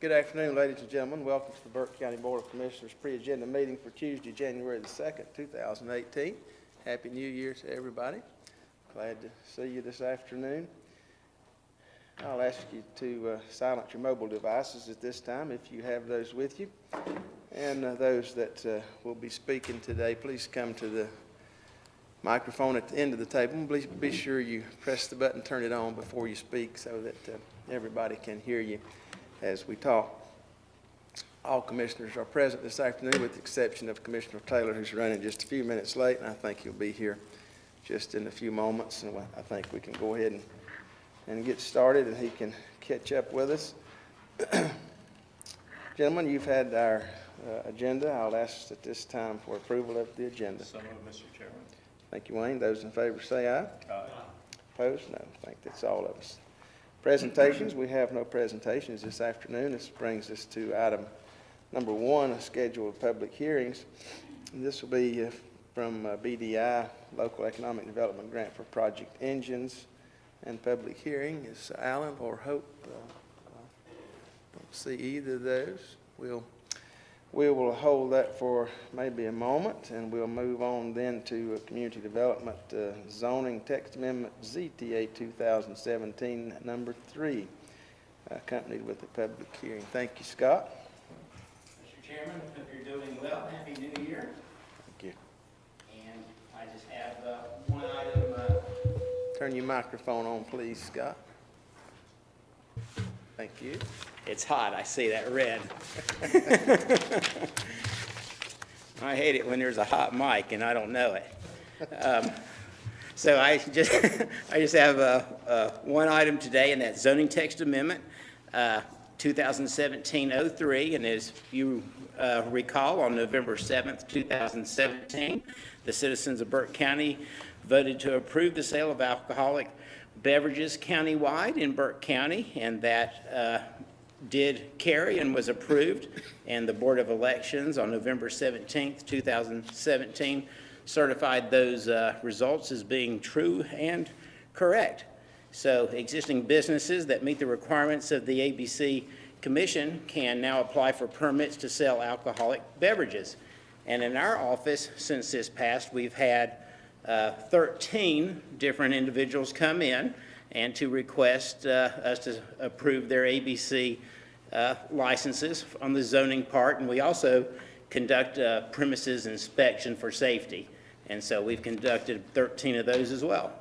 Good afternoon, ladies and gentlemen. Welcome to the Burke County Board of Commissioners pre-agenda meeting for Tuesday, January the 2nd, 2018. Happy New Year to everybody. Glad to see you this afternoon. I'll ask you to silence your mobile devices at this time if you have those with you. And those that will be speaking today, please come to the microphone at the end of the table. Please be sure you press the button, turn it on before you speak so that everybody can hear you as we talk. All commissioners are present this afternoon with the exception of Commissioner Taylor, who's running just a few minutes late, and I think he'll be here just in a few moments. And I think we can go ahead and get started, and he can catch up with us. Gentlemen, you've had our agenda. I'll ask at this time for approval of the agenda. So moved, Mr. Chairman. Thank you, Wayne. Those in favor say aye. Aye. Opposed? No. I think that's all of us. Presentations. We have no presentations this afternoon. This brings us to item number 1, a schedule of public hearings. And this will be from BDI, Local Economic Development Grant for Project Engines. And public hearing is Allen or Hope. Don't see either of those. We will hold that for maybe a moment, and we'll move on then to Community Development Zoning Text Amendment ZTA 2017, number 3, accompanied with a public hearing. Thank you, Scott. Mr. Chairman, hope you're doing well. Happy New Year. Thank you. And I just have one item. Turn your microphone on, please, Scott. Thank you. It's hot. I see that red. I hate it when there's a hot mic and I don't know it. So I just have one item today, and that's zoning text amendment 2017-03. And as you recall, on November 7th, 2017, the citizens of Burke County voted to approve the sale of alcoholic beverages countywide in Burke County, and that did carry and was approved, and the Board of Elections on November 17th, 2017 certified those results as being true and correct. So existing businesses that meet the requirements of the ABC Commission can now apply for permits to sell alcoholic beverages. And in our office, since this passed, we've had 13 different individuals come in and to request us to approve their ABC licenses on the zoning part. And we also conduct premises inspection for safety. And so we've conducted 13 of those as well.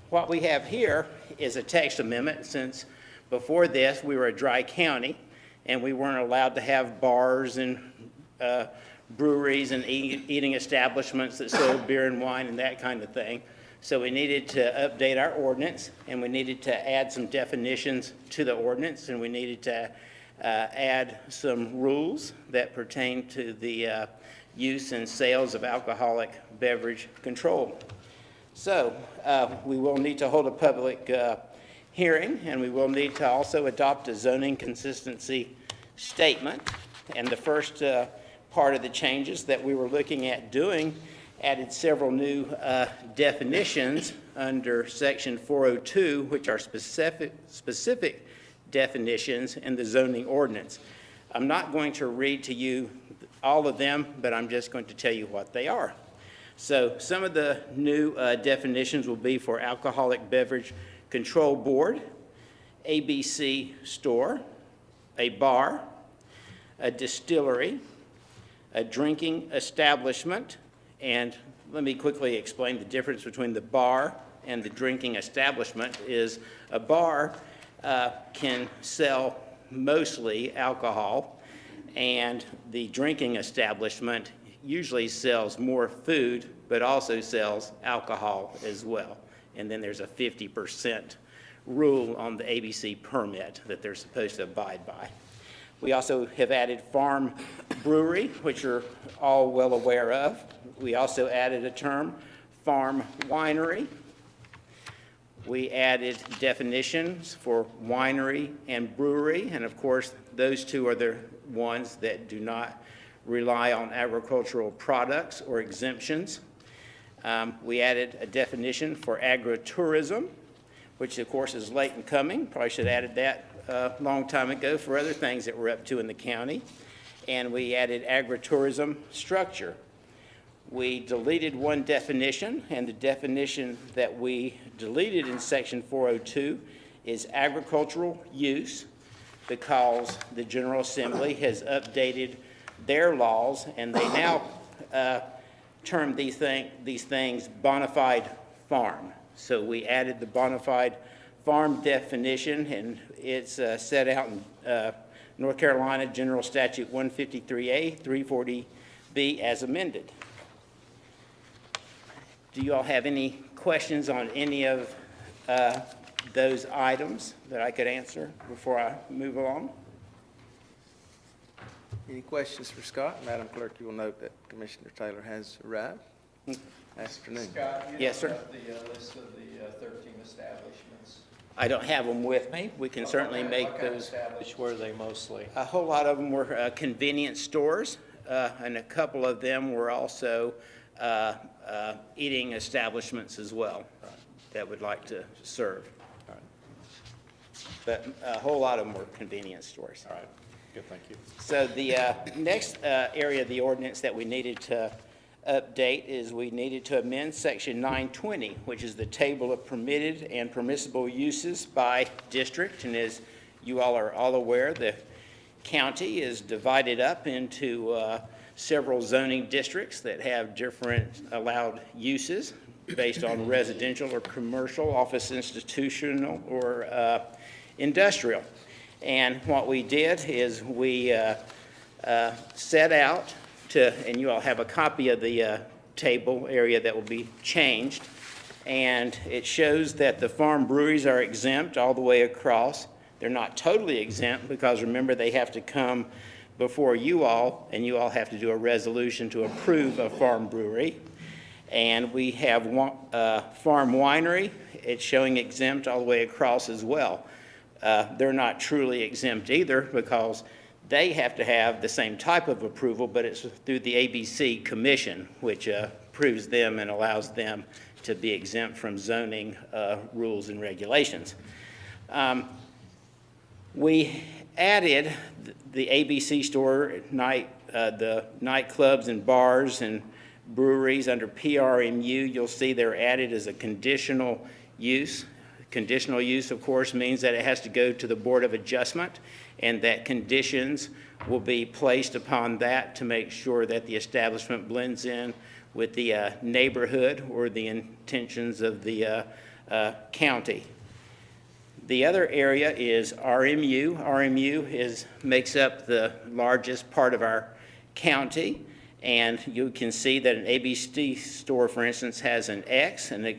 What we have here is a text amendment, since before this we were a dry county and we weren't allowed to have bars and breweries and eating establishments that sold beer and wine and that kind of thing. So we needed to update our ordinance, and we needed to add some definitions to the ordinance, and we needed to add some rules that pertain to the use and sales of alcoholic beverage control. So we will need to hold a public hearing, and we will need to also adopt a zoning consistency statement. And the first part of the changes that we were looking at doing added several new definitions under section 402, which are specific definitions in the zoning ordinance. I'm not going to read to you all of them, but I'm just going to tell you what they are. So some of the new definitions will be for alcoholic beverage control board, ABC store, a bar, a distillery, a drinking establishment. And let me quickly explain the difference between the bar and the drinking establishment. Is a bar can sell mostly alcohol, and the drinking establishment usually sells more food but also sells alcohol as well. And then there's a 50% rule on the ABC permit that they're supposed to abide by. We also have added farm brewery, which you're all well aware of. We also added a term, farm winery. We added definitions for winery and brewery, and of course, those two are the ones that do not rely on agricultural products or exemptions. We added a definition for agritourism, which of course is late in coming. Probably should have added that a long time ago for other things that we're up to in the county, and we added agritourism structure. We deleted one definition, and the definition that we deleted in section 402 is agricultural use, because the General Assembly has updated their laws, and they now term these things bona fide farm. So we added the bona fide farm definition, and it's set out in North Carolina General Statute 153A, 340B as amended. Do you all have any questions on any of those items that I could answer before I move along? Any questions for Scott? Madam Clerk, you will note that Commissioner Taylor has arrived. Afternoon. Scott, you Yes, sir. have the list of the 13 establishments. I don't have them with me. We can certainly make What kind of those. establishments were they mostly? A whole lot of them were convenience stores, and a couple of them were also eating establishments as well that would like to serve. All right. But a whole lot of them were convenience stores. All right, good, thank you. So the next area of the ordinance that we needed to update is we needed to amend section 920, which is the table of permitted and permissible uses by district. And as you all are all aware, the county is divided up into several zoning districts that have different allowed uses based on residential or commercial, office, institutional, or industrial. And what we did is we set out to, and you all have a copy of the table area that will be changed, and it shows that the farm breweries are exempt all the way across. They're not totally exempt, because remember, they have to come before you all, and you all have to do a resolution to approve a farm brewery. And we have farm winery. It's showing exempt all the way across as well. They're not truly exempt either, because they have to have the same type of approval, but it's through the ABC Commission, which approves them and allows them to be exempt from zoning rules and regulations. We added the ABC store, the nightclubs and bars and breweries under PRMU. You'll see they're added as a conditional use. Conditional use, of course, means that it has to go to the Board of Adjustment, and that conditions will be placed upon that to make sure that the establishment blends in with the neighborhood or the intentions of the county. The other area is RMU. RMU makes up the largest part of our county, and you can see that an ABC store, for instance, has an X, and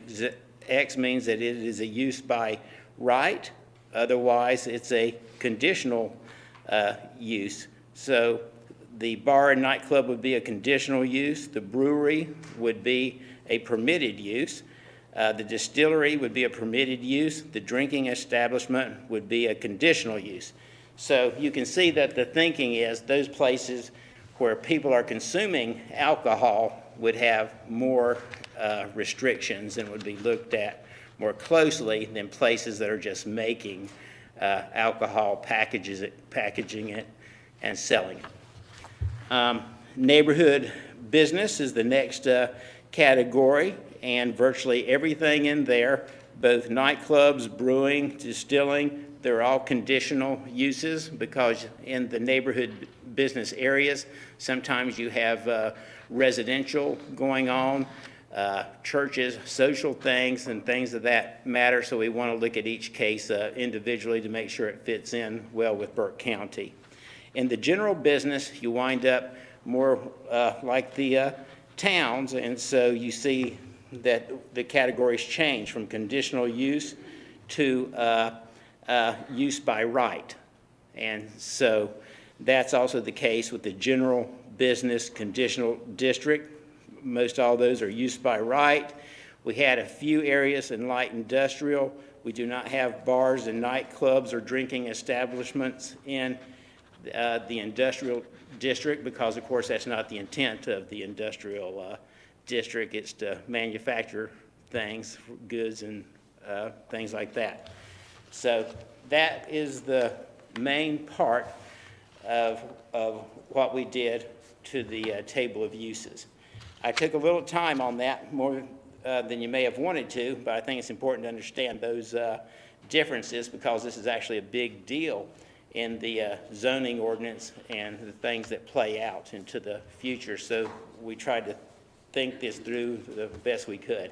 X means that it is a use by right. Otherwise, it's a conditional use. So the bar and nightclub would be a conditional use. The brewery would be a permitted use. The distillery would be a permitted use. The drinking establishment would be a conditional use. So you can see that the thinking is those places where people are consuming alcohol would have more restrictions and would be looked at more closely than places that are just making alcohol, packaging it, and selling it. Neighborhood business is the next category, and virtually everything in there, both nightclubs, brewing, distilling, they're all conditional uses, because in the neighborhood business areas, sometimes you have residential going on, churches, social things, and things of that matter. So we want to look at each case individually to make sure it fits in well with Burke County. In the general business, you wind up more like the towns, and so you see that the categories change from conditional use to use by right. And so that's also the case with the general business conditional district. Most all those are use by right. We had a few areas in light industrial. We do not have bars and nightclubs or drinking establishments in the industrial district, because of course that's not the intent of the industrial district. It's to manufacture things, goods and things like that. So that is the main part of what we did to the table of uses. I took a little time on that, more than you may have wanted to, but I think it's important to understand those differences because this is actually a big deal in the zoning ordinance and the things that play out into the future. So we tried to think this through the best we could.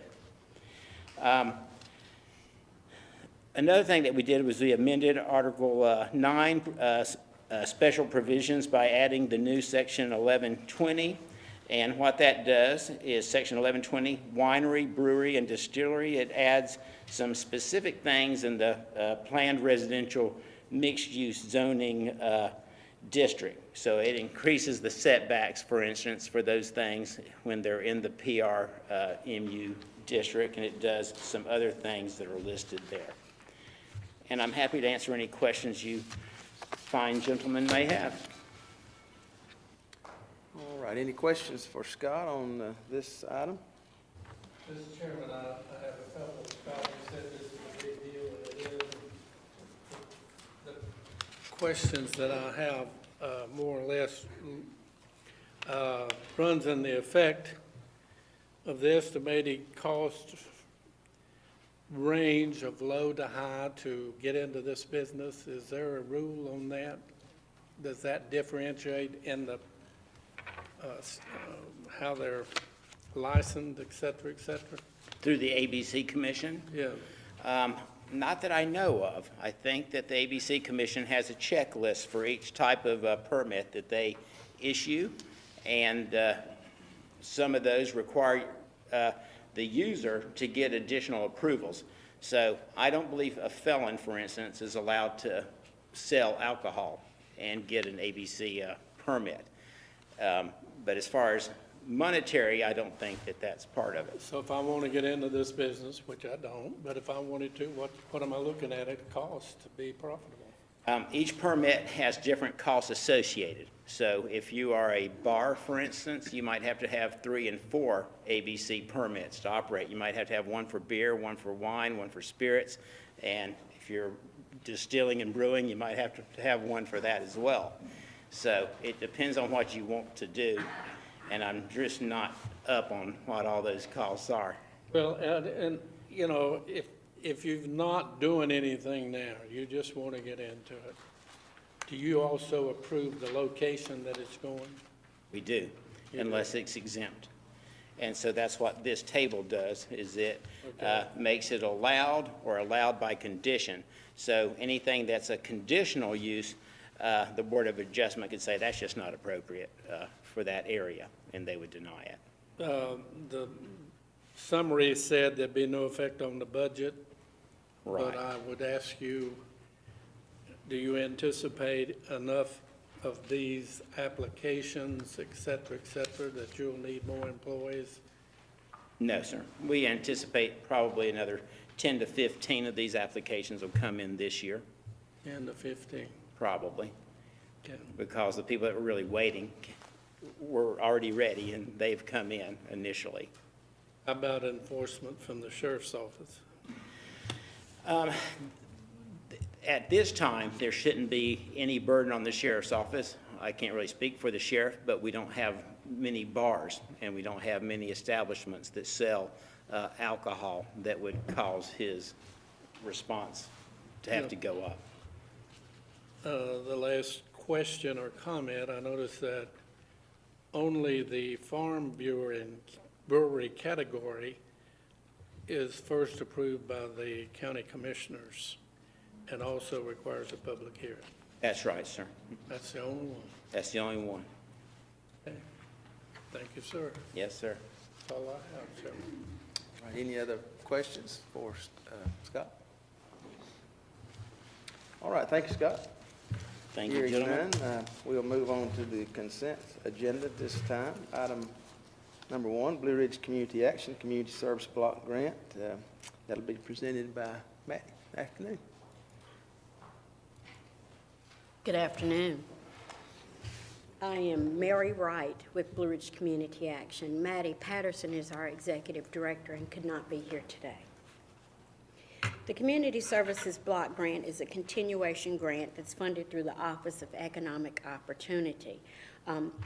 Another thing that we did was we amended Article 9, special provisions by adding the new Section 1120. And what that does is Section 1120, winery, brewery, and distillery, it adds some specific things in the planned residential mixed-use zoning district. So it increases the setbacks, for instance, for those things when they're in the PRMU district, and it does some other things that are listed there. And I'm happy to answer any questions you fine gentlemen may have. All right, any questions for Scott on this item? Mr. Chairman, I have a couple. Scott, you said this is a big deal, and it is. The questions that I have, more or less, runs in the effect of the estimated cost range of low to high to get into this business. Is there a rule on that? Does that differentiate in the how they're licensed, et cetera, et cetera? Through the ABC Commission? Yeah. Not that I know of. I think that the ABC Commission has a checklist for each type of permit that they issue, and some of those require the user to get additional approvals. So I don't believe a felon, for instance, is allowed to sell alcohol and get an ABC permit. But as far as monetary, I don't think that that's part of it. So if I want to get into this business, which I don't, but if I wanted to, what am I looking at it cost to be profitable? Each permit has different costs associated. So if you are a bar, for instance, you might have to have 3 and 4 ABC permits to operate. You might have to have one for beer, one for wine, one for spirits, and if you're distilling and brewing, you might have to have one for that as well. So it depends on what you want to do, and I'm just not up on what all those costs are. Well, and you know, if you're not doing anything now, you just want to get into it, do you also approve the location that it's going? We do, unless it's exempt. And so that's what this table does, is it makes it allowed or allowed by condition. So anything that's a conditional use, the Board of Adjustment could say that's just not appropriate for that area, and they would deny it. The summary said there'd be no effect on the budget. Right. But I would ask you, do you anticipate enough of these applications, et cetera, that you'll need more employees? No, sir. We anticipate probably another 10 to 15 of these applications will come in this year, 10 to 15? probably, Okay. because the people that were really waiting were already ready, and they've come in initially. How about enforcement from the sheriff's office? At this time, there shouldn't be any burden on the sheriff's office. I can't really speak for the sheriff, but we don't have many bars, and we don't have many establishments that sell alcohol that would cause his response to have to go up. The last question or comment, I noticed that only the farm brewery category is first approved by the county commissioners and also requires a public hearing. That's right, sir. That's the only one. That's the only one. Okay. Thank you, sir. Yes, sir. That's all I have, sir. All right, any other questions for Scott? All right, thank you, Scott. Thank you, Hearing gentlemen. none, we'll move on to the consent agenda at this time. Item number 1, Blue Ridge Community Action Community Service Block Grant. That'll be presented by Matt. Afternoon. Good afternoon. I am Mary Wright with Blue Ridge Community Action. Maddie Patterson is our executive director and could not be here today. The Community Services Block Grant is a continuation grant that's funded through the Office of Economic Opportunity.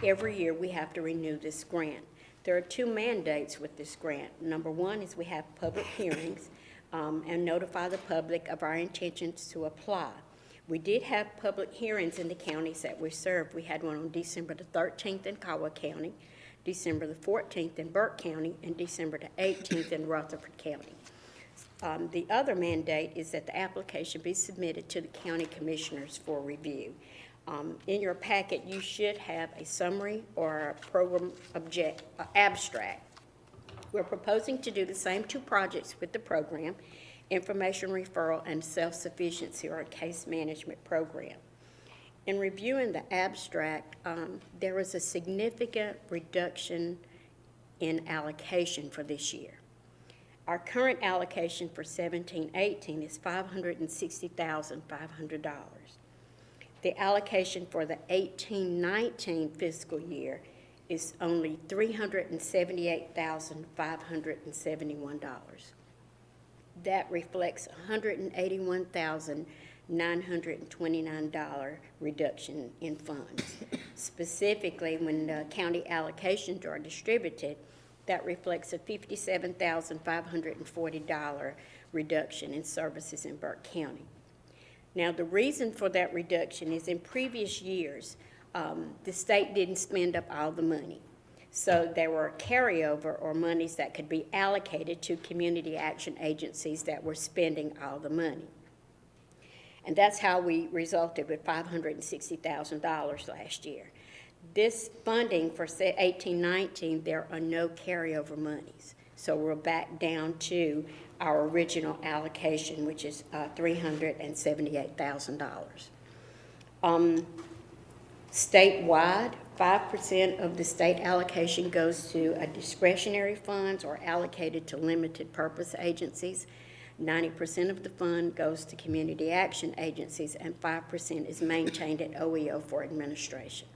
Every year, we have to renew this grant. There are two mandates with this grant. Number one is we have public hearings and notify the public of our intentions to apply. We did have public hearings in the counties that we served. We had one on December the 13th in Caldwell County, December the 14th in Burke County, and December the 18th in Rutherford County. The other mandate is that the application be submitted to the county commissioners for review. In your packet, you should have a summary or a program abstract. We're proposing to do the same two projects with the program, information referral and self-sufficiency or a case management program. In reviewing the abstract, there was a significant reduction in allocation for this year. Our current allocation for 17-18 is $560,500. The allocation for the 18-19 fiscal year is only $378,571. That reflects $181,929 reduction in funds. Specifically, when the county allocations are distributed, that reflects a $57,540 reduction in services in Burke County. Now, the reason for that reduction is in previous years, the state didn't spend up all the money. So there were carryover or monies that could be allocated to community action agencies that were spending all the money. And that's how we resulted with $560,000 last year. This funding for 18-19, there are no carryover monies. So we're back down to our original allocation, which is $378,000. Statewide, 5% of the state allocation goes to a discretionary funds or allocated to limited purpose agencies. 90% of the fund goes to community action agencies, and 5% is maintained at OEO for administration.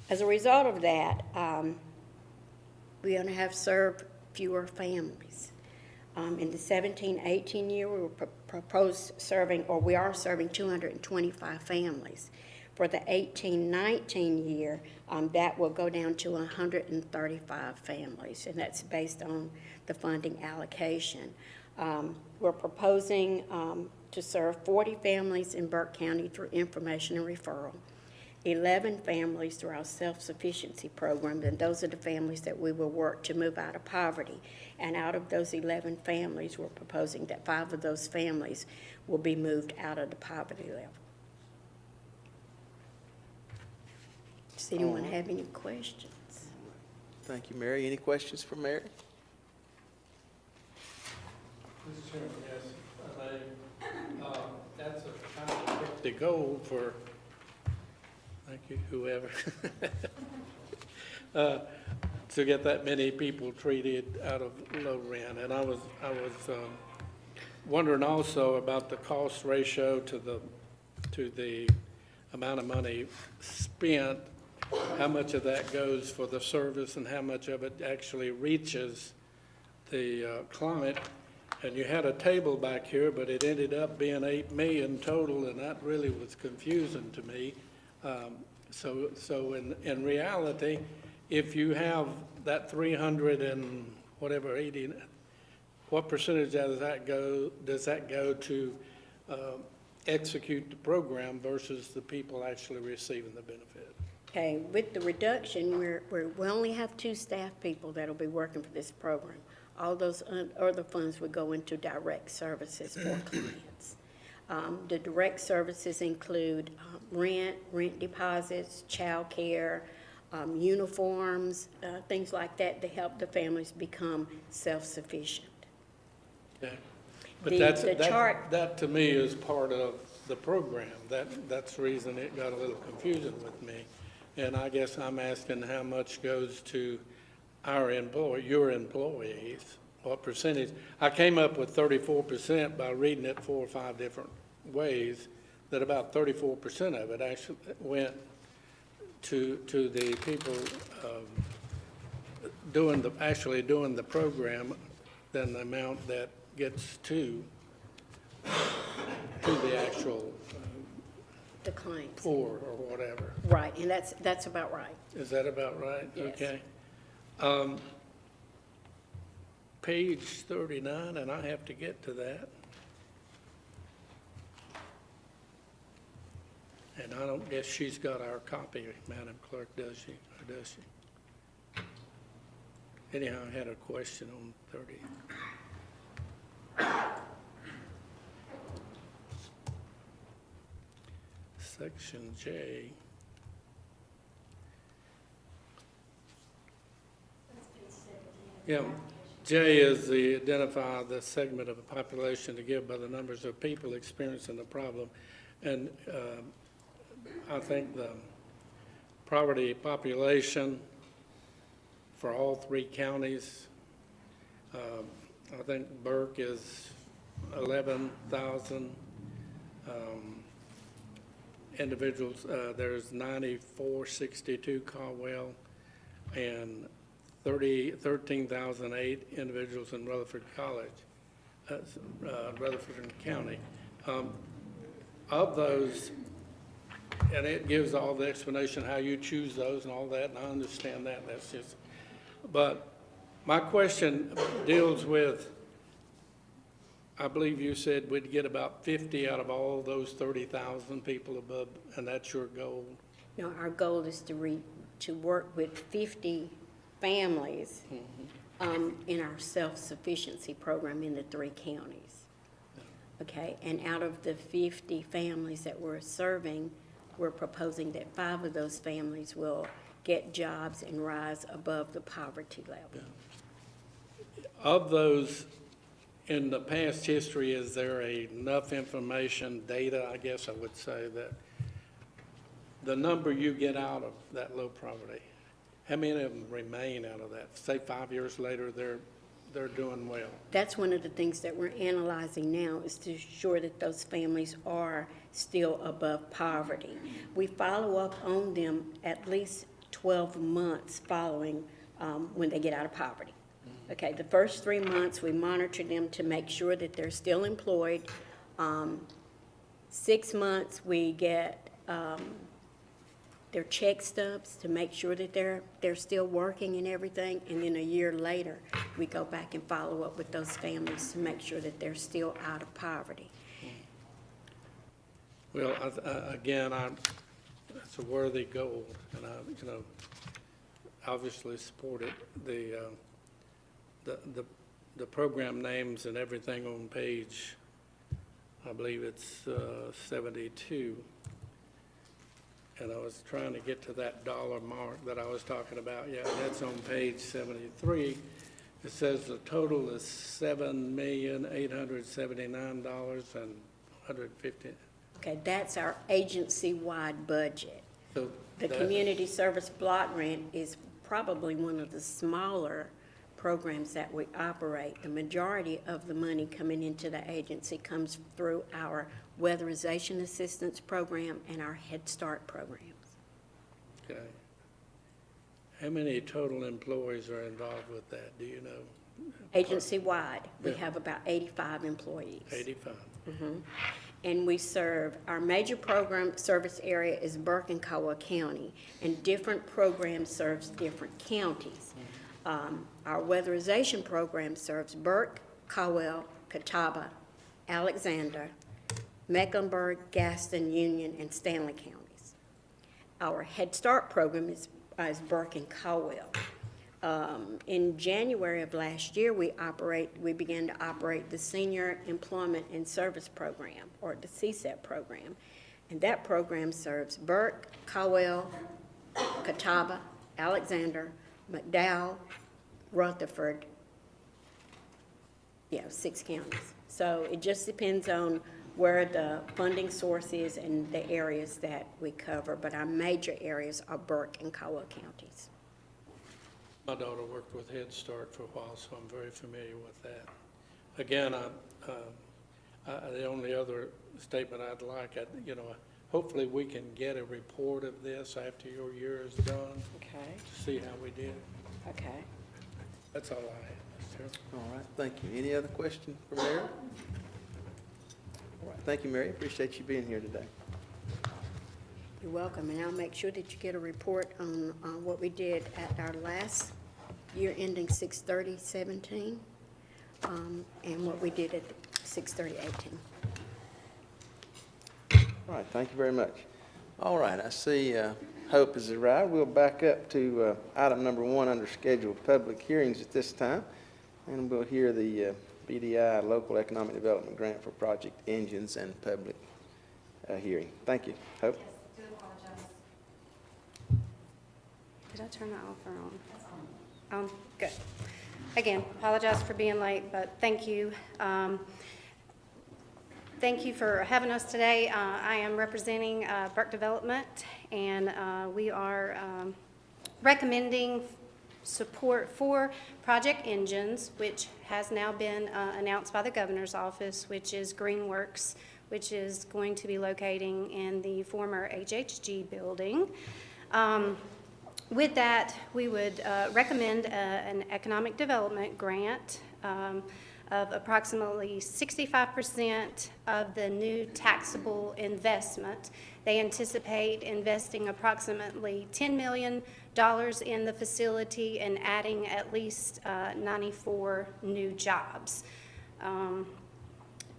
As a result of that, we're going to have served fewer families. In the 17-18 year, we were proposed serving, or we are serving 225 families. For the 18-19 year, that will go down to 135 families, and that's based on the funding allocation. We're proposing to serve 40 families in Burke County through information and referral, 11 families through our self-sufficiency program, and those are the families that we will work to move out of poverty. And out of those 11 families, we're proposing that 5 of those families will be moved out of the poverty level. Does anyone have any questions? Thank you, Mary. Any questions for Mary? Mr. Chairman, yes, that's a kind of the goal for, thank you, whoever, to get that many people treated out of low rent. And I was wondering also about the cost ratio to the amount of money spent. How much of that goes for the service and how much of it actually reaches the client? And you had a table back here, but it ended up being $8 million total, and that really was confusing to me. So in reality, if you have that 300 and whatever 80, what percentage does that go to execute the program versus the people actually receiving the benefit? Okay, with the reduction, we only have 2 staff people that'll be working for this program. All those other funds would go into direct services for clients. The direct services include rent deposits, child care, uniforms, things like that to help the families become self-sufficient. Okay. But The chart, that to me is part of the program. That's the reason it got a little confusing with me. And I guess I'm asking how much goes to your employees, what percentage? I came up with 34% by reading it 4 or 5 different ways, that about 34% of it actually went to the people doing the program than the amount that gets to actual The claims. pour or whatever. Right, and that's about right. Is that about right? Yes. Okay. Page 39, and I have to get to that. And I don't guess she's got our copy, Madam Clerk, does she? Or does she? Anyhow, I had a question on 30. Section J. Yeah, J is the identify the segment of the population to give by the numbers of people experiencing the problem. And I think the poverty population for all three counties, I think Burke is 11,000 individuals. There's 9,462 Caldwell, and 13,008 individuals in Rutherford College, Rutherford County. Of those, and it gives all the explanation how you choose those and all that, and I understand that, that's just, but my question deals with, I believe you said we'd get about 50 out of all those 30,000 people above, and that's your goal? No, our goal is to work with 50 families in our self-sufficiency program in the 3 counties. Okay, and out of the 50 families that we're serving, we're proposing that 5 of those families will get jobs and rise above the poverty level. Of those, in the past history, is there enough information, data, I guess I would say, that the number you get out of that low poverty, how many of them remain out of that? Say 5 years later, they're doing well. That's one of the things that we're analyzing now, is to ensure that those families are still above poverty. We follow up on them at least 12 months following when they get out of poverty. Okay, the first 3 months, we monitor them to make sure that they're still employed. 6 months, we get their check stubs to make sure that they're still working and everything. And then a year later, we go back and follow up with those families to make sure that they're still out of poverty. Well, again, it's a worthy goal, and I, obviously support it. The program names and everything on page, I believe it's 72. And I was trying to get to that dollar mark that I was talking about. Yeah, that's on page 73. It says the total is $7,879,150. Okay, that's our agency-wide budget. So The community service block grant is probably one of the smaller programs that we operate. The majority of the money coming into the agency comes through our weatherization assistance program and our Head Start programs. Okay. How many total employees are involved with that? Do you know? Agency-wide, we Yeah. have about 85 employees. 85. And we serve, our major program service area is Burke and Caldwell County, and different programs serves different counties. Our weatherization program serves Burke, Caldwell, Catawba, Alexander, Mecklenburg, Gaston, Union, and Stanley counties. Our Head Start program is Burke and Caldwell. In January of last year, we began to operate the Senior Employment and Service Program, or the CSEP program. And that program serves Burke, Caldwell, Catawba, Alexander, McDowell, Rutherford, 6 counties. So it just depends on where the funding source is and the areas that we cover, but our major areas are Burke and Caldwell counties. My daughter worked with Head Start for a while, so I'm very familiar with that. Again, the only other statement I'd like, hopefully we can get a report of this after your year is done Okay. to see how we did. Okay. That's all I have, Mr. Chairman. All right, thank you. Any other question for Mayor? All right, thank you, Mary. Appreciate you being here today. You're welcome, and I'll make sure that you get a report on what we did at our last year ending 6/30/17, and what we did at 6/30/18. All right, thank you very much. All right, I see Hope has arrived. We'll back up to item number 1 under scheduled public hearings at this time, and we'll hear the BDI Local Economic Development Grant for Project Engines and public hearing. Thank you. Hope? Yes, do apologize. Did I turn that off or on? Good. Again, apologize for being late, but thank you. Thank you for having us today. I am representing Burke Development, and we are recommending support for Project Engines, which has now been announced by the Governor's Office, which is Greenworks, which is going to be locating in the former HHG building. With that, we would recommend an economic development grant of approximately 65% of the new taxable investment. They anticipate investing approximately $10 million in the facility and adding at least 94 new jobs.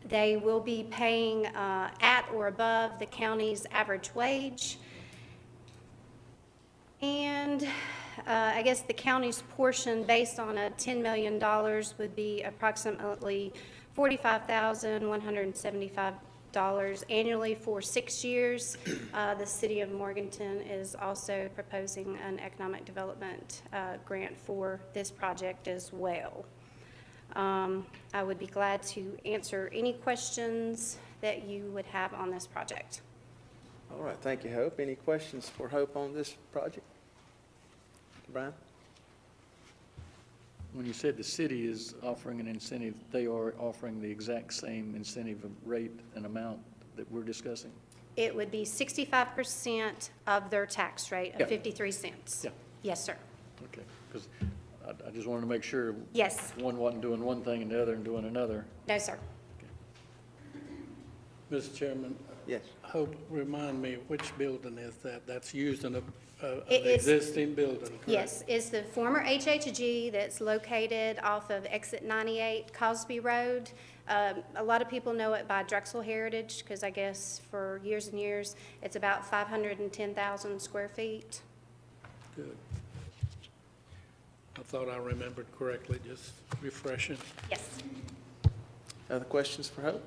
They will be paying at or above the county's average wage. And I guess the county's portion, based on a $10 million, would be approximately $45,175 annually for 6 years. The city of Morganton is also proposing an economic development grant for this project as well. I would be glad to answer any questions that you would have on this project. All right, thank you, Hope. Any questions for Hope on this project? Brian? When you said the city is offering an incentive, they are offering the exact same incentive rate and amount that we're discussing? It would be 65% of their tax rate Yeah. of 53 cents. Yeah. Yes, sir. Okay, because I just wanted to make sure Yes. one wasn't doing one thing and the other and doing another. No, sir. Mr. Chairman, Yes. Hope, remind me, which building is that? That's used in an It is- existing building, correct? Yes, it's the former HHG that's located off of exit 98 Cosby Road. A lot of people know it by Drexel Heritage, because I guess for years and years, it's about 510,000 square feet. Good. I thought I remembered correctly, just refreshing. Yes. Other questions for Hope?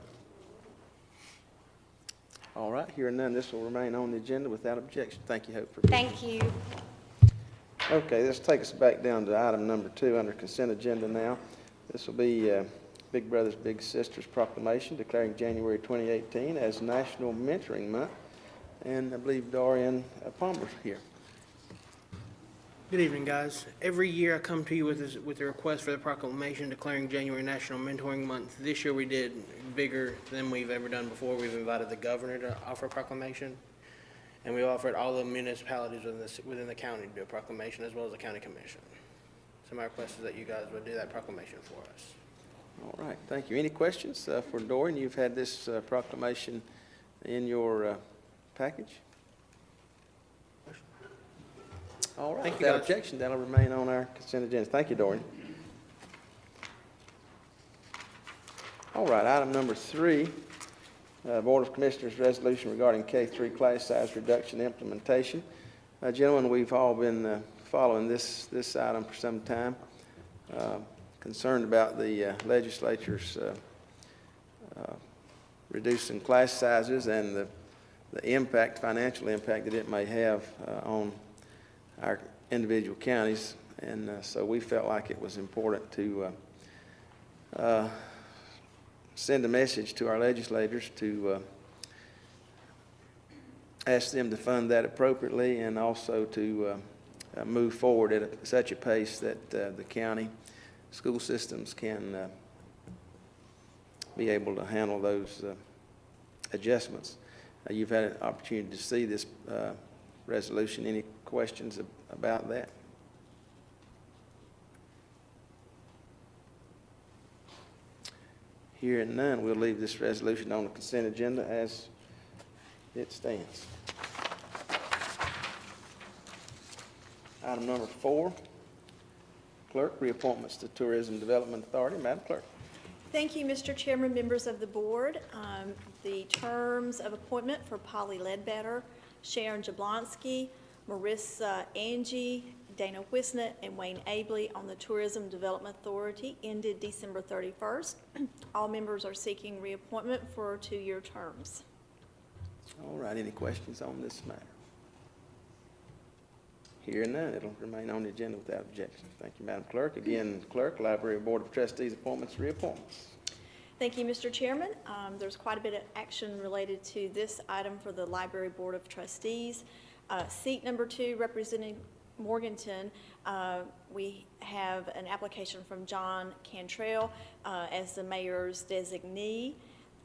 All right, hearing none, this will remain on the agenda without objection. Thank you, Hope, for being here. Thank you. Okay, this takes us back down to item number 2 under consent agenda now. This will be Big Brothers Big Sisters proclamation declaring January 2018 as National Mentoring Month. And I believe Dorian Palmer's here. Good evening, guys. Every year I come to you with a request for the proclamation declaring January National Mentoring Month. This year we did bigger than we've ever done before. We've invited the governor to offer a proclamation, and we offered all the municipalities within the county to do a proclamation, as well as the county commission. So my request is that you guys would do that proclamation for us. All right, thank you. Any questions for Dorian? You've had this proclamation in your package? All right, Thank you, without guys. objection, that'll remain on our consent agenda. Thank you, Dorian. All right, item number 3, Board of Commissioners resolution regarding K-3 class size reduction implementation. Gentlemen, we've all been following this item for some time, concerned about the legislature's reducing class sizes and the impact, financial impact that it may have on our individual counties. And so we felt like it was important to send a message to our legislators to ask them to fund that appropriately, and also to move forward at such a pace that the county school systems can be able to handle those adjustments. You've had an opportunity to see this resolution. Any questions about that? Hearing none, we'll leave this resolution on the consent agenda as it stands. Item number 4, clerk, reappointments to Tourism Development Authority. Madam Clerk. Thank you, Mr. Chairman, members of the board. The terms of appointment for Polly Ledbetter, Sharon Jablonski, Marissa Angie, Dana Wisnett, and Wayne Abley on the Tourism Development Authority ended December 31st. All members are seeking reappointment for 2-year terms. All right, any questions on this matter? Hearing none, it'll remain on the agenda without objection. Thank you, Madam Clerk. Again, Clerk, Library Board of Trustees appointments, reappointments. Thank you, Mr. Chairman. There's quite a bit of action related to this item for the Library Board of Trustees. Seat number 2, representing Morganton, we have an application from John Cantrell as the mayor's designee.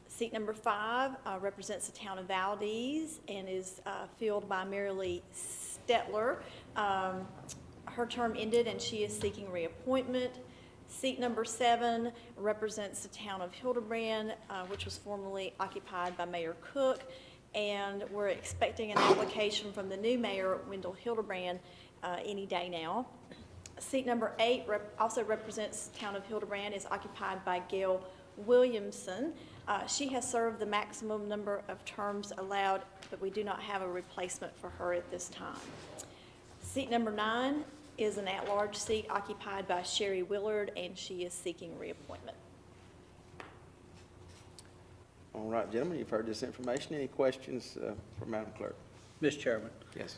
Seat number 5 represents the town of Valdez and is filled by Marilee Stetler. Her term ended and she is seeking reappointment. Seat number 7 represents the town of Hildebrand, which was formerly occupied by Mayor Cook, and we're expecting an application from the new mayor, Wendell Hildebrand, any day now. Seat number 8 also represents the town of Hildebrand, is occupied by Gail Williamson. She has served the maximum number of terms allowed, but we do not have a replacement for her at this time. Seat number 9 is an at-large seat occupied by Sherry Willard, and she is seeking reappointment. All right, gentlemen, you've heard this information. Any questions for Madam Clerk? Mr. Chairman. Yes.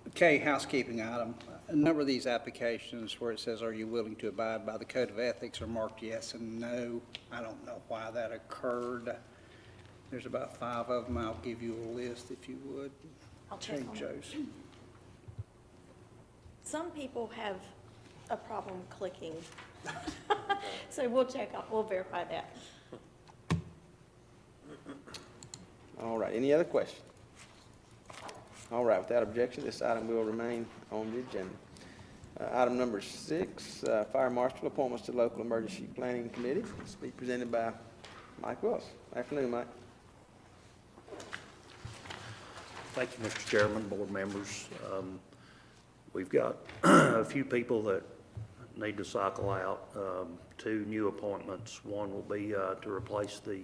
Okay, housekeeping item. A number of these applications where it says, are you willing to abide by the code of ethics, are marked yes and no. I don't know why that occurred. There's about 5 of them. I'll give you a list if you would. I'll check on Change it. those. Some people have a problem clicking. So we'll verify that. All right, any other questions? All right, without objection, this item will remain on the agenda. Item number 6, Fire Marshal appointments to Local Emergency Planning Committee. This will be presented by Mike Wilson. Afternoon, Mike. Thank you, Mr. Chairman, board members. We've got a few people that need to cycle out. 2 new appointments. One will be to replace the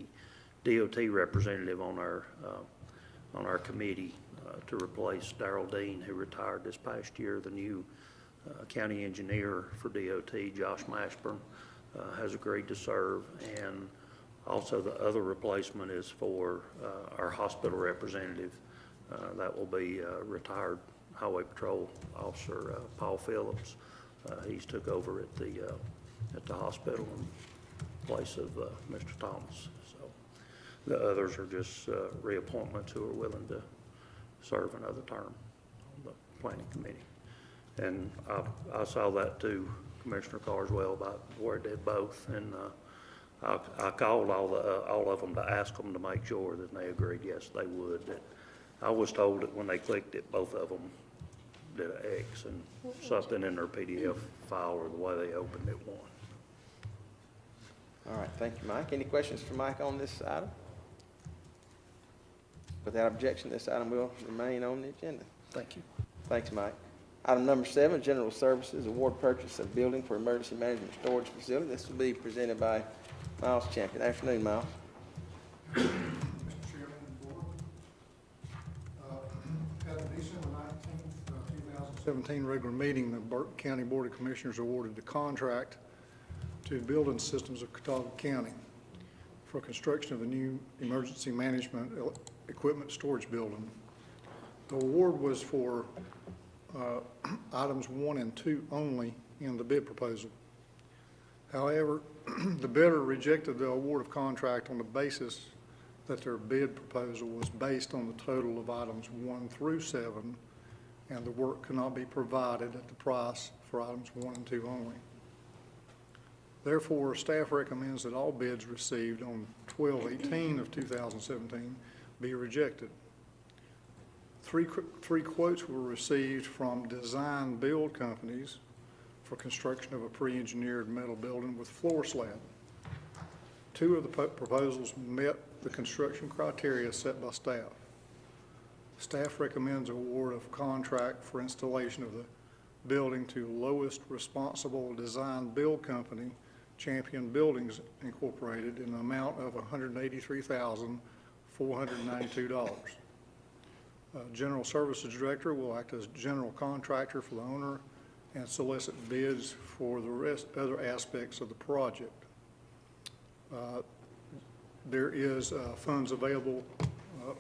DOT representative on our committee, to replace Darrell Dean, who retired this past year. The new county engineer for DOT, Josh Mashburn, has agreed to serve. And also the other replacement is for our hospital representative. That will be retired Highway Patrol Officer Paul Phillips. He's took over at the hospital in place of Mr. Thomas. So the others are just reappointments who are willing to serve another term on the planning committee. And I saw that too, Commissioner Carswell, about where it did both. And I called all of them to ask them to make sure that they agreed yes they would. That I was told that when they clicked it, both of them did an X, and something in their PDF file or the way they opened it won. All right, thank you, Mike. Any questions for Mike on this item? Without objection, this item will remain on the agenda. Thank you. Thanks, Mike. Item number 7, General Services, award purchase of building for emergency management storage facility. This will be presented by Miles Champion. Afternoon, Miles. Mr. Chairman and Board, at the December 19th, 2017 regular meeting, the Burke County Board of Commissioners awarded the contract to Building Systems of Catawba County for construction of a new emergency management equipment storage building. The award was for items 1 and 2 only in the bid proposal. However, the bidder rejected the award of contract on the basis that their bid proposal was based on the total of items 1 through 7, and the work could not be provided at the price for items 1 and 2 only. Therefore, staff recommends that all bids received on 12/18 of 2017 be rejected. Three quotes were received from design build companies for construction of a pre-engineered metal building with floor slab. Two of the proposals met the construction criteria set by staff. Staff recommends award of contract for installation of the building to lowest responsible design build company, Champion Buildings Incorporated, in an amount of $183,492. General Services Director will act as general contractor for the owner and solicit bids for the other aspects of the project. There is funds available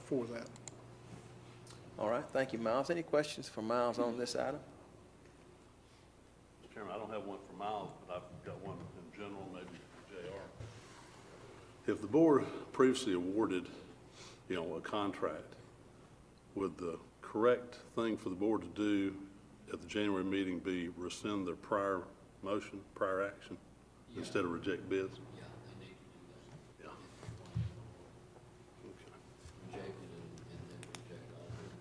for that. All right, thank you, Miles. Any questions for Miles on this item? Mr. Chairman, I don't have one for Miles, but I've got one in general, maybe for JR. If the board previously awarded, a contract, would the correct thing for the board to do at the January meeting be rescind their prior motion, prior action, instead of reject bids? Yeah, they need to do that. Yeah. Okay. Reject it and then reject all of it.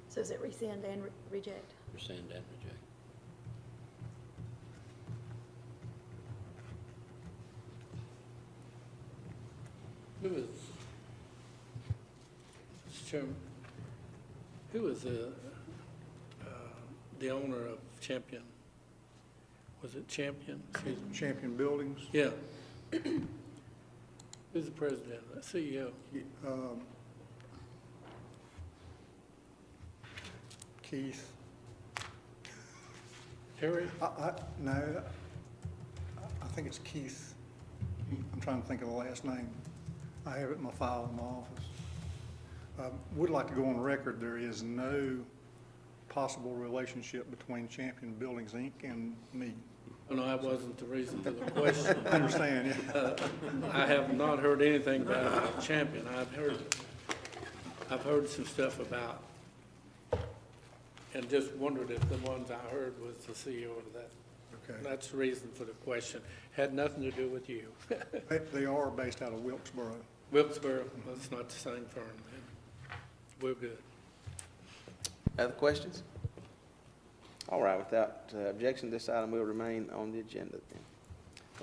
So is it rescind and reject? Rescind and reject. Who is, Mr. Chairman, who is the owner of Champion? Was it Champion? Excuse me. Champion Buildings, Yeah. Who's the president, the CEO? Keith. Terry? No, I think it's Keith. I'm trying to think of the last name. I have it in my file in my office. Would like to go on record, there is no possible relationship between Champion Buildings, Inc. and me. Oh, no, that wasn't the reason for the question. I understand, yeah. I have not heard anything about Champion. I've heard some stuff about, and just wondered if the ones I heard was the CEO of that. Okay. That's the reason for the question. Had nothing to do with you. They are based out of Wilkesboro. Wilkesboro, well, it's not the same firm then. We're good. Other questions? All right, without objection, this item will remain on the agenda then.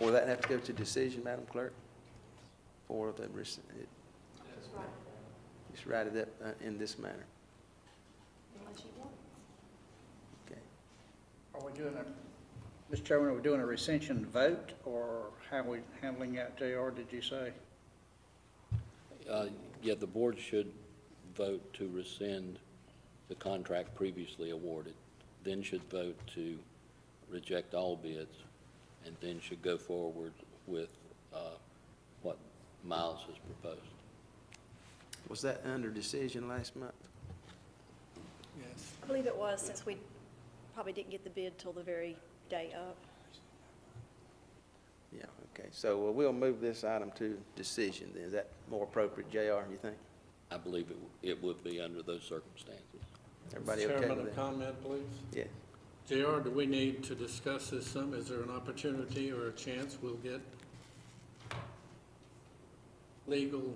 Will that have to go to decision, Madam Clerk? For the, just write it up in this manner. Unless you want. Okay. Are we doing Mr. Chairman, are we doing a recension vote, or how are we handling that, JR, did you say? Yeah, the board should vote to rescind the contract previously awarded, then should vote to reject all bids, and then should go forward with what Miles has proposed. Was that under decision last month? Yes. I believe it was, since we probably didn't get the bid till the very day of. Yeah, okay. So we'll move this item to decision then. Is that more appropriate, JR, you think? I believe it would be under those circumstances. Everybody okay Chairman, with a that? comment, please? Yeah. JR, do we need to discuss this some? Is there an opportunity or a chance we'll get legally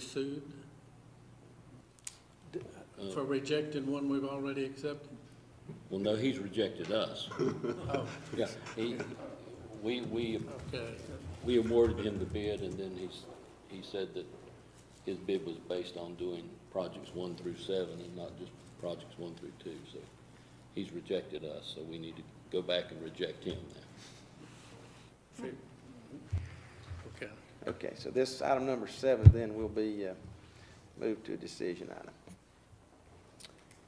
sued for rejecting one we've already accepted? Well, no, he's rejected us. Oh, Yeah, we okay. awarded him the bid, and then he said that his bid was based on doing projects 1 through 7 and not just projects 1 through 2. So he's rejected us, so we need to go back and reject him now. Okay. Okay, so this item number 7 then will be moved to a decision item.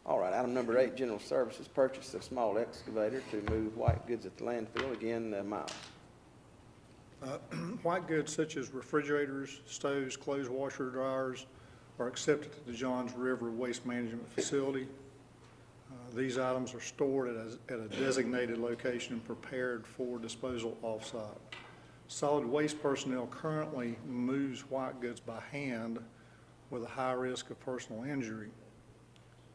All right, item number 8, general services, purchase of small excavator to move white goods at the landfill. Again, Miles. White goods such as refrigerators, stoves, clothes washer, dryers are accepted to the Johns River Waste Management Facility. These items are stored at a designated location and prepared for disposal off-site. Solid waste personnel currently moves white goods by hand with a high risk of personal injury.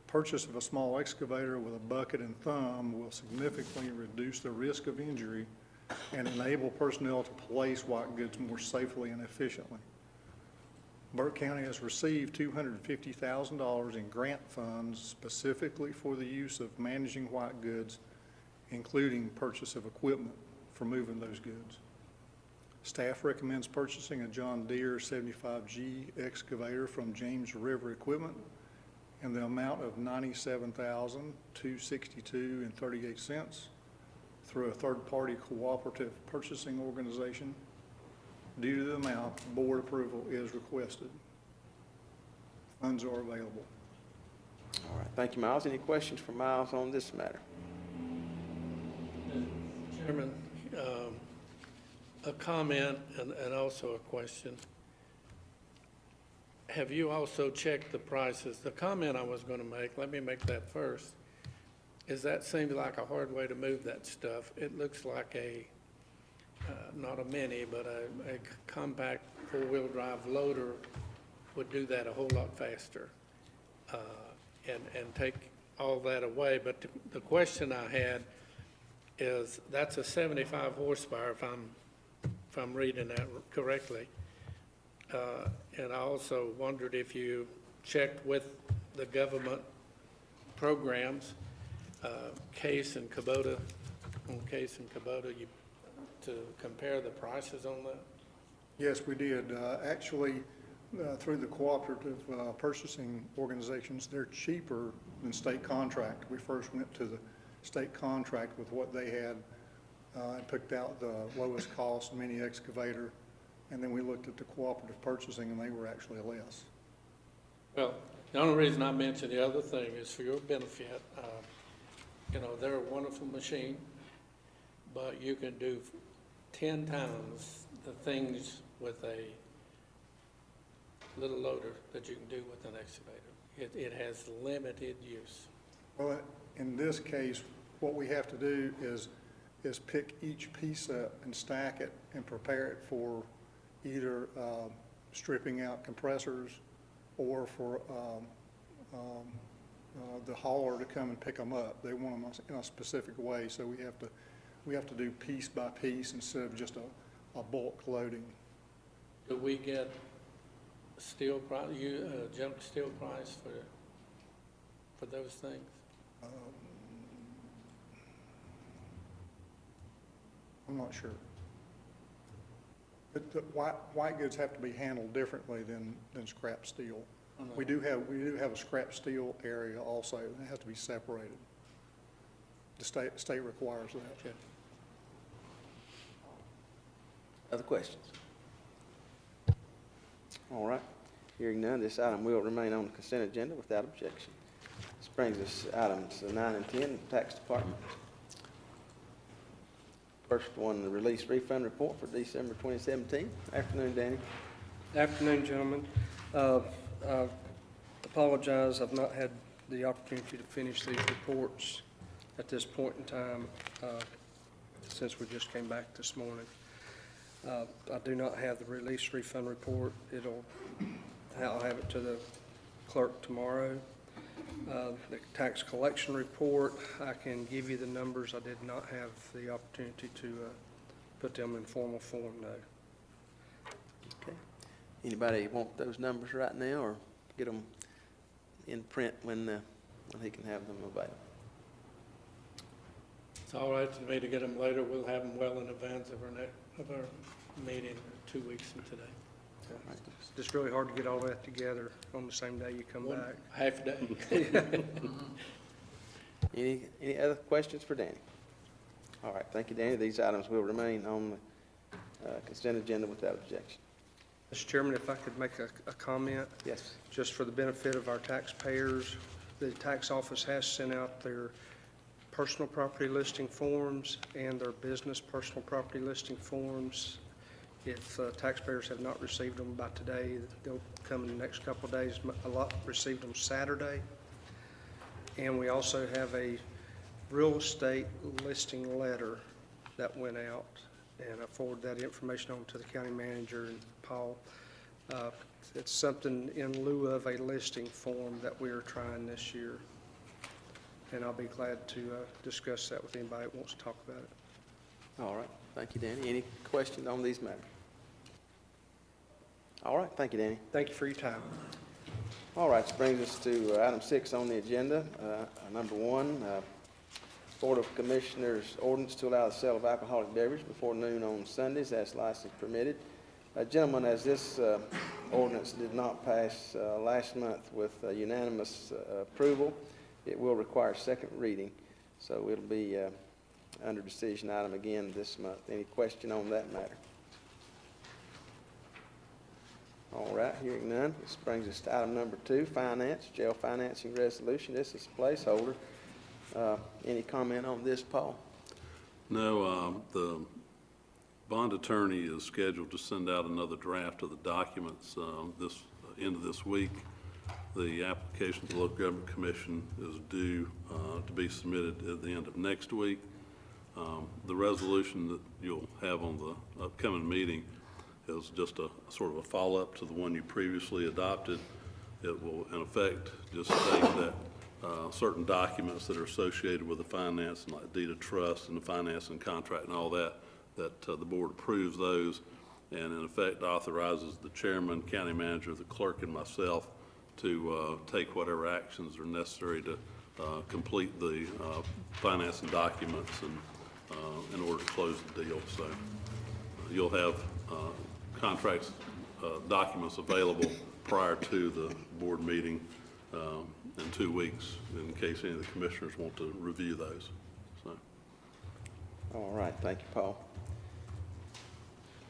Purchase of a small excavator with a bucket and thumb will significantly reduce the risk of injury and enable personnel to place white goods more safely and efficiently. Burke County has received $250,000 in grant funds specifically for the use of managing white goods, including purchase of equipment for moving those goods. Staff recommends purchasing a John Deere 75G excavator from James River Equipment in the amount of $97,262.38 through a third-party cooperative purchasing organization. Due to the amount, board approval is requested. Funds are available. All right, thank you, Miles. Any questions for Miles on this matter? Chairman, a comment and also a question. Have you also checked the prices? The comment I was going to make, let me make that first, is that seems like a hard way to move that stuff. It looks like a, not a mini, but a compact four-wheel drive loader would do that a whole lot faster and take all that away. But the question I had is, that's a 75 horsepower, if I'm reading that correctly. And I also wondered if you checked with the government programs, Case and Kubota, to compare the prices on that? Yes, we did. Actually, through the cooperative purchasing organizations, they're cheaper than state contract. We first went to the state contract with what they had and picked out the lowest cost mini excavator, and then we looked at the cooperative purchasing, and they were actually less. Well, the only reason I mentioned the other thing is for your benefit. You know, they're a wonderful machine, but you can do 10 times the things with a little loader that you can do with an excavator. It has limited use. Well, in this case, what we have to do is pick each piece up and stack it and prepare it for either stripping out compressors or for the hauler to come and pick them up. They want them in a specific way, so we have to do piece by piece instead of just a bulk loading. Do we get steel price, junk steel price for those things? I'm not sure. But the white goods have to be handled differently than scrap steel. We do have a scrap steel area also, and it has to be separated. The state requires that. Okay. Other questions? All right. Hearing none, this item will remain on the consent agenda without objection. This brings us to items 9 and 10, Tax Department. First one, the release refund report for December 2017. Afternoon, Danny. Afternoon, gentlemen. I apologize, I've not had the opportunity to finish these reports at this point in time since we just came back this morning. I do not have the release refund report. I'll have it to the clerk tomorrow. The tax collection report, I can give you the numbers. I did not have the opportunity to put them in formal form, though. Okay. Anybody want those numbers right now, or get them in print when he can have them available? It's all right to me to get them later. We'll have them well in advance of our meeting 2 weeks from today. It's just really hard to get all that together on the same day you come back. Half a day. Any other questions for Danny? All right, thank you, Danny. These items will remain on the consent agenda without objection. Mr. Chairman, if I could make a comment. Yes. Just for the benefit of our taxpayers, the tax office has sent out their personal property listing forms and their business personal property listing forms. If taxpayers have not received them by today, they'll come in the next couple of days. A lot received them Saturday. And we also have a real estate listing letter that went out, and I forwarded that information on to the county manager and Paul. It's something in lieu of a listing form that we are trying this year. And I'll be glad to discuss that with anybody that wants to talk about it. All right, thank you, Danny. Any questions on these matters? All right, thank you, Danny. Thank you for your time. All right, this brings us to item 6 on the agenda. Number 1, Board of Commissioners ordinance to allow the sale of alcoholic beverage before noon on Sundays as license permitted. Gentlemen, as this ordinance did not pass last month with unanimous approval, it will require second reading, so it'll be under decision item again this month. Any question on that matter? All right, hearing none, this brings us to item number 2, finance, jail financing resolution. This is a placeholder. Any comment on this, Paul? No, the bond attorney is scheduled to send out another draft of the documents this end of this week. The application to the Local Government Commission is due to be submitted at the end of next week. The resolution that you'll have on the upcoming meeting is just a sort of a follow-up to the one you previously adopted. It will, in effect, just state that certain documents that are associated with the financing, like deed of trust and the financing contract and all that, the board approves those, and in effect authorizes the chairman, county manager, the clerk, and myself to take whatever actions are necessary to complete the financing documents and in order to close the deal. So you'll have contracts, documents available prior to the board meeting in 2 weeks, in case any of the commissioners want to review those. So. All right, thank you, Paul.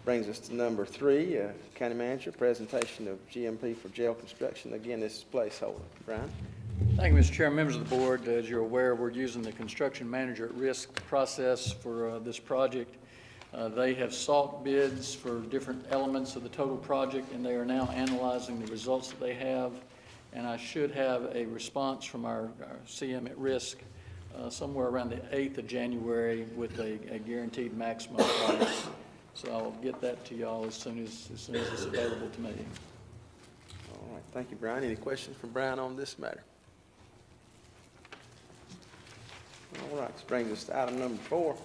Brings us to number 3, County Manager, presentation of GMP for jail construction. Again, this is placeholder. Brian? Thank you, Mr. Chair, members of the board. As you're aware, we're using the construction manager at risk process for this project. They have sought bids for different elements of the total project, and they are now analyzing the results that they have. And I should have a response from our CM at risk somewhere around the 8th of January with a guaranteed maximum price. So I'll get that to y'all as soon as it's available to me. All right, thank you, Brian. Any questions from Brian on this matter? All right, this brings us to item number 4,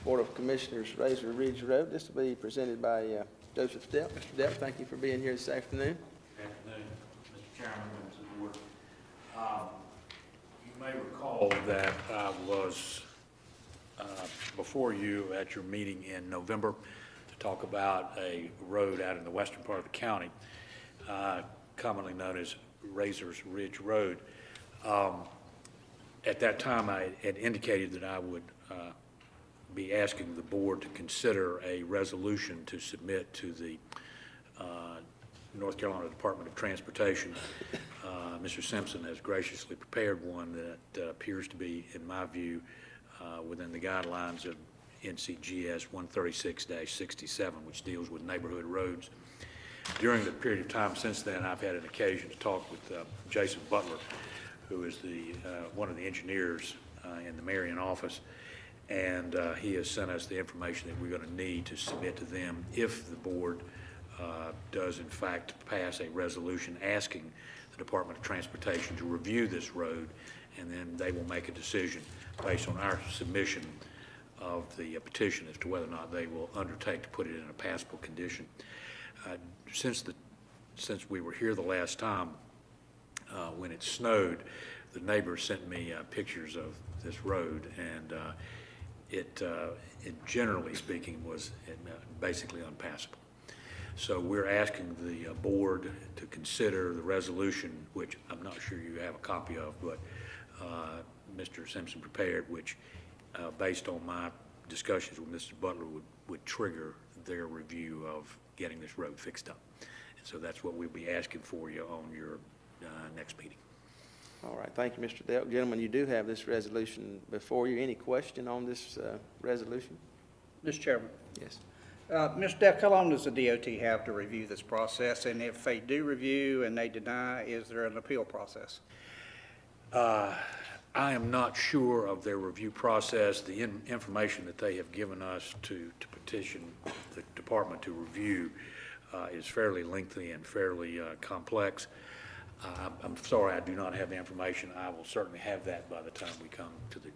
Board of Commissioners, Razor Ridge Road. This will be presented by Joseph Depp. Mr. Depp, thank you for being here this afternoon. Good afternoon, Mr. Chairman, members of the board. You may recall that I was before you at your meeting in November to talk about a road out in the western part of the county, commonly known as Razor's Ridge Road. At that time, I had indicated that I would be asking the board to consider a resolution to submit to the North Carolina Department of Transportation. Mr. Simpson has graciously prepared one that appears to be, in my view, within the guidelines of NCGS 136-67, which deals with neighborhood roads. During the period of time since then, I've had an occasion to talk with Jason Butler, who is one of the engineers in the Marion office, and he has sent us the information that we're going to need to submit to them if the board does in fact pass a resolution asking the Department of Transportation to review this road, and then they will make a decision based on our submission of the petition as to whether or not they will undertake to put it in a passable condition. Since we were here the last time, when it snowed, the neighbors sent me pictures of this road, and it generally speaking was basically unpassable. So we're asking the board to consider the resolution, which I'm not sure you have a copy of, but Mr. Simpson prepared, which based on my discussions with Mr. Butler would trigger their review of getting this road fixed up. And so that's what we'll be asking for you on your next meeting. All right, thank you, Mr. Depp. Gentlemen, you do have this resolution before you. Any question on this resolution? Mr. Chairman. Yes. Mr. Depp, how long does the DOT have to review this process? And if they do review and they deny, is there an appeal process? I am not sure of their review process. The information that they have given us to petition the department to review is fairly lengthy and fairly complex. I'm sorry I do not have the information. I will certainly have that by the time we come to the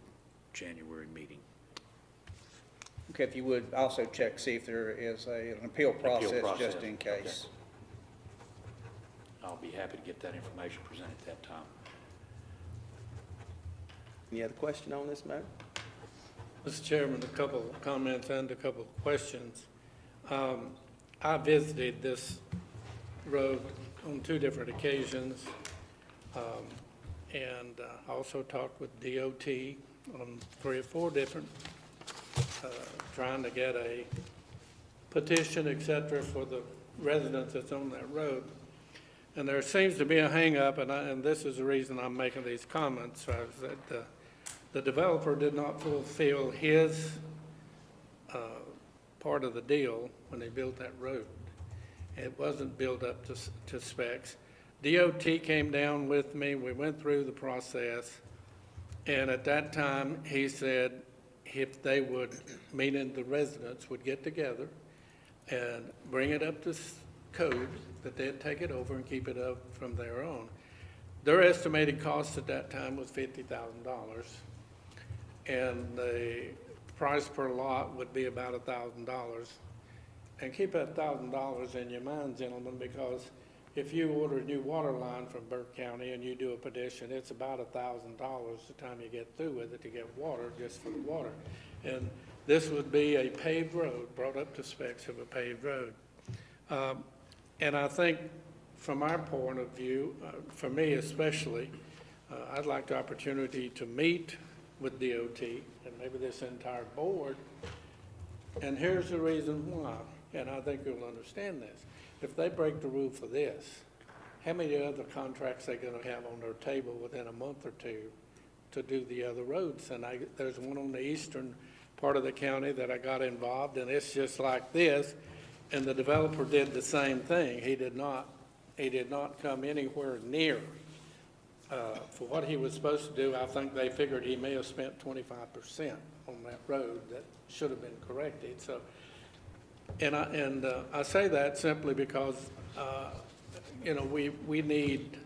January meeting. Okay, if you would also check, see if there is an appeal process just in case. Okay. I'll be happy to get that information presented at that time. Any other question on this matter? Mr. Chairman, a couple of comments and a couple of questions. I visited this road on 2 different occasions, and also talked with DOT on 3 or 4 different, trying to get a petition, et cetera, for the residents that's on that road. And there seems to be a hang-up, and this is the reason I'm making these comments, is that the developer did not fulfill his part of the deal when they built that road. It wasn't built up to specs. DOT came down with me, we went through the process, and at that time, he said if they would, meaning the residents, would get together and bring it up to code, that they'd take it over and keep it up from there on. Their estimated cost at that time was $50,000, and the price per lot would be about $1,000. And keep that $1,000 in your mind, gentlemen, because if you order a new water line from Burke County and you do a petition, it's about $1,000 the time you get through with it to get water, just for the water. And this would be a paved road, brought up to specs of a paved road. And I think from our point of view, for me especially, I'd like the opportunity to meet with DOT and maybe this entire board. And here's the reason why, and I think you'll understand this. If they break the rule for this, how many other contracts are they going to have on their table within a month or 2 to do the other roads? And there's one on the eastern part of the county that I got involved, and it's just like this. And the developer did the same thing. He did not come anywhere near for what he was supposed to do. I think they figured he may have spent 25% on that road that should have been corrected. So, and I say that simply because you know, we need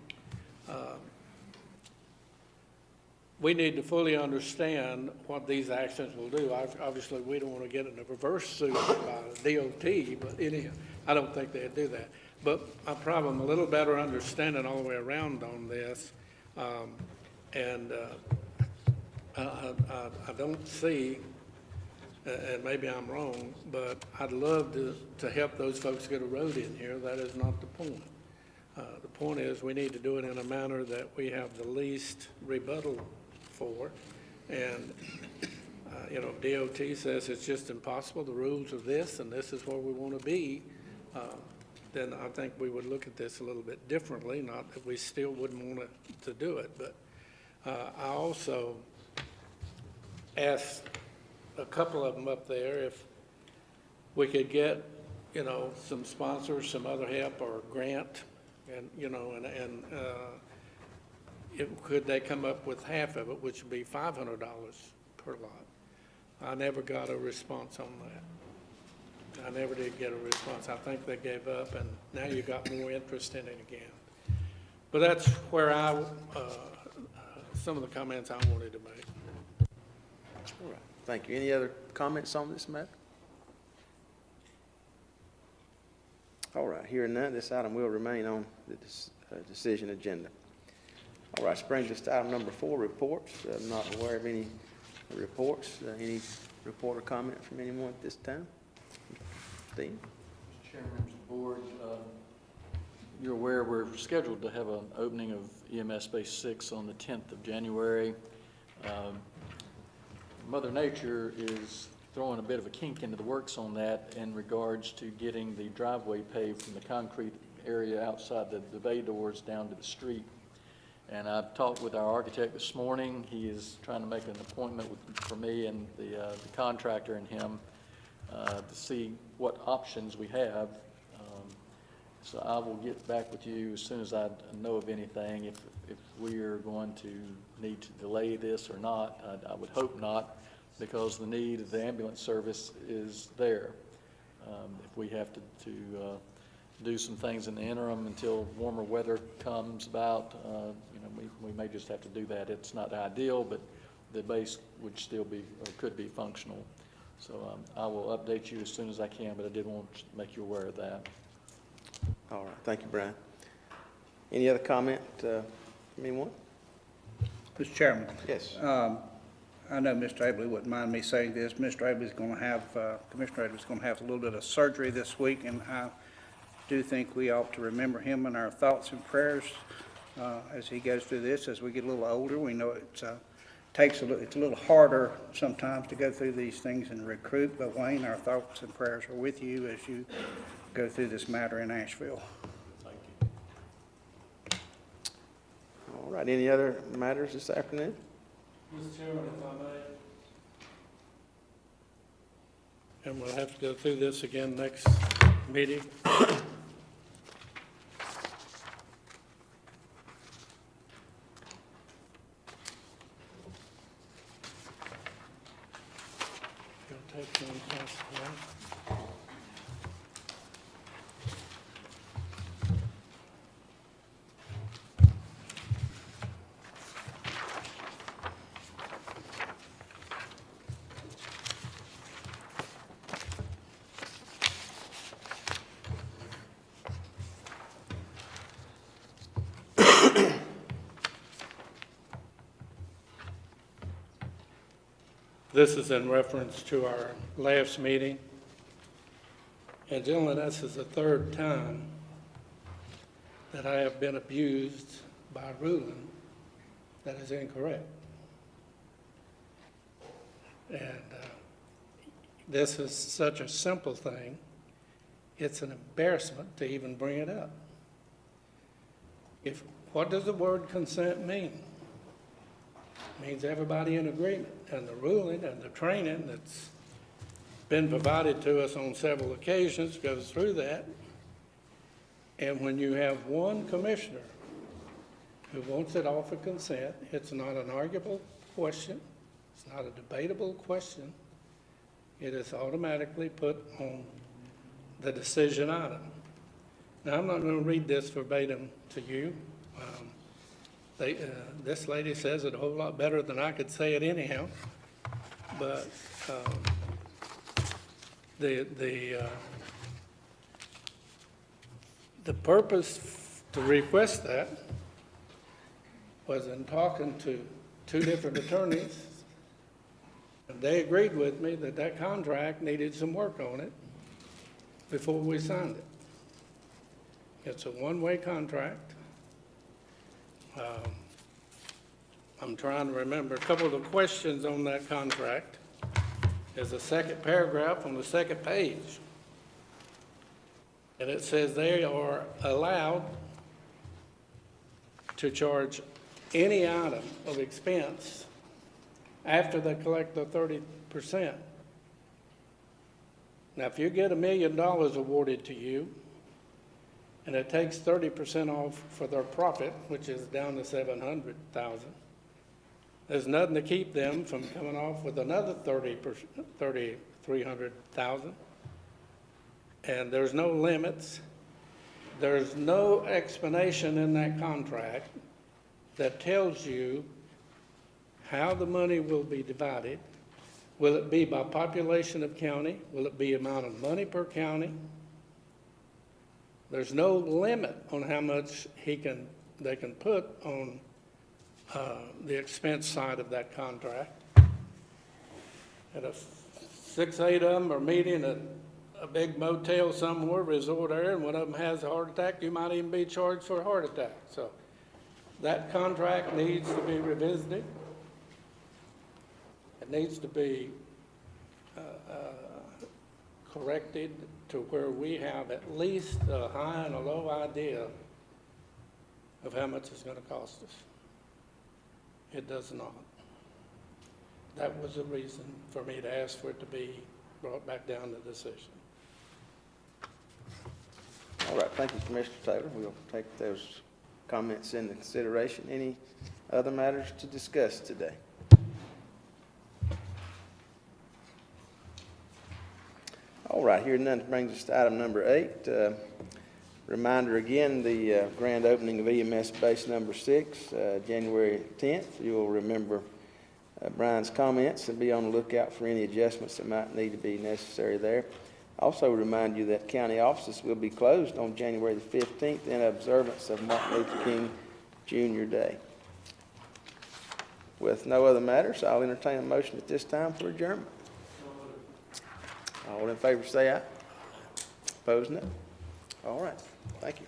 to fully understand what these actions will do. Obviously, we don't want to get in a reverse suit by DOT, but anyhow, I don't think they'd do that. But I probably am a little better understanding all the way around on this. I don't see, and maybe I'm wrong, but I'd love to help those folks get a road in here. That is not the point. The point is we need to do it in a manner that we have the least rebuttal for. And, you know, DOT says it's just impossible, the rules are this, and this is where we want to be, then I think we would look at this a little bit differently, not that we still wouldn't want to do it. But I also asked a couple of them up there if we could get, you know, some sponsors, some other help or a grant, and, you know, could they come up with half of it, which would be $500 per lot. I never got a response on that. I never did get a response. I think they gave up, and now you got more interest in it again. But that's where some of the comments I wanted to make. All right, thank you. Any other comments on this matter? All right, hearing none, this item will remain on the decision agenda. All right, this brings us to item number 4, reports. I'm not aware of any reports. Any report or comment from anyone at this time? Steve? Mr. Chairman, members of the board, you're aware we're scheduled to have an opening of EMS Base 6 on the 10th of January. Mother Nature is throwing a bit of a kink into the works on that in regards to getting the driveway paved from the concrete area outside the bay doors down to the street. And I've talked with our architect this morning. He is trying to make an appointment for me and the contractor and him to see what options we have. So I will get back with you as soon as I know of anything, if we are going to need to delay this or not. I would hope not, because the need of the ambulance service is there. If we have to do some things in the interim until warmer weather comes about, you know, we may just have to do that. It's not ideal, but the base would still be, or could be, functional. So I will update you as soon as I can, but I did want to make you aware of that. All right, thank you, Brian. Any other comment from anyone? Mr. Chairman? Yes. I know Mr. Abley wouldn't mind me saying this. Mr. Abley's going to have, Commissioner Abley's going to have a little bit of surgery this week, and I do think we ought to remember him in our thoughts and prayers as he goes through this. As we get a little older, we know it's a little harder sometimes to go through these things and recruit, but Wayne, our thoughts and prayers are with you as you go through this matter in Asheville. All right, any other matters this afternoon? Mr. Chairman, if I may. And we'll have to go through this again next meeting. You'll take one past one. This is in reference to our last meeting. And gentlemen, this is the third time that I have been abused by a ruling that is incorrect. And this is such a simple thing, it's an embarrassment to even bring it up. What does the word consent mean? It means everybody in agreement, and the ruling and the training that's been provided to us on several occasions goes through that. And when you have one commissioner who wants it off of consent, it's not an arguable question, it's not a debatable question, it is automatically put on the decision item. Now, I'm not going to read this verbatim to you. This lady says it a whole lot better than I could say it anyhow, but the purpose to request that was in talking to two different attorneys, and they agreed with me that that contract needed some work on it before we signed it. It's a one-way contract. I'm trying to remember a couple of the questions on that contract. There's a second paragraph on the second page. And it says they are allowed to charge any item of expense after they collect the 30%. Now, if you get $1 million awarded to you, and it takes 30% off for their profit, which is down to $700,000. There's nothing to keep them from coming off with another $300,000. And there's no limits. There's no explanation in that contract that tells you how the money will be divided. Will it be by population of county? Will it be amount of money per county? There's no limit on how much they can put on the expense side of that contract. And if 6, 8 of them are meeting at a big motel somewhere, resort area, and one of them has a heart attack, you might even be charged for a heart attack. So that contract needs to be revisited. It needs to be corrected to where we have at least a high and a low idea of how much it's going to cost us. It does not. That was the reason for me to ask for it to be brought back down to decision. All right, thank you, Commissioner Taylor. We'll take those comments into consideration. Any other matters to discuss today? All right, here none brings us to item number 8. Reminder again, the grand opening of EMS base number 6, January 10th. You'll remember Brian's comments and be on the lookout for any adjustments that might need to be necessary there. Also remind you that county offices will be closed on January the 15th in observance of Martin Luther King Jr. Day. With no other matters, I'll entertain a motion at this time for adjournment. All in favor say aye. Opposed, no. All right, thank you.